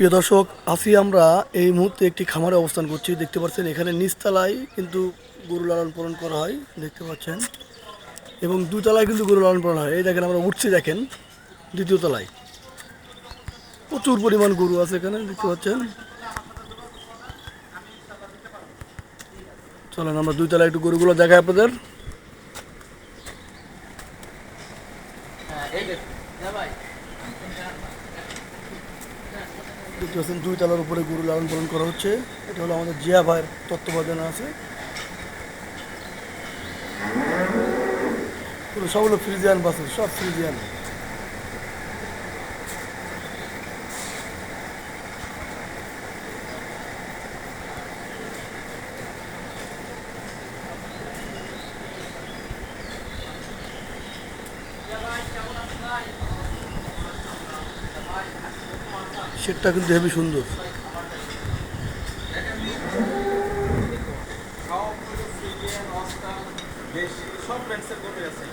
প্রিয় দর্শক, আছি আমরা এই মুহূর্তে একটি খামারে অবস্থান করছি। দেখতে পাচ্ছেন এখানে নিচতলায় কিন্তু গরু লালন পালন করা হয়, দেখতে পাচ্ছেন, এবং দুতলায় কিন্তু গরু লালন পালন হয়। এই দেখেন আমরা উঠছি, দেখেন দ্বিতীয় তলায় প্রচুর পরিমাণ গরু আছে এখানে, দেখতে পাচ্ছেন। চলেন আমরা দুই তলায় একটু গরুগুলো দেখাই আপনাদের। দেখতে পাচ্ছেন দুই তলার উপরে গরু লালন পালন করা হচ্ছে। এটা হলো আমাদের জিয়া ভাইয়ের তত্ত্বাবধানে আছে। সব হলো ফ্রিজিয়ান বাছুর, সব ফ্রিজিয়ান। সেটটা কিন্তু হেবি সুন্দর। সব ব্র্যান্ডসের গরু আছে।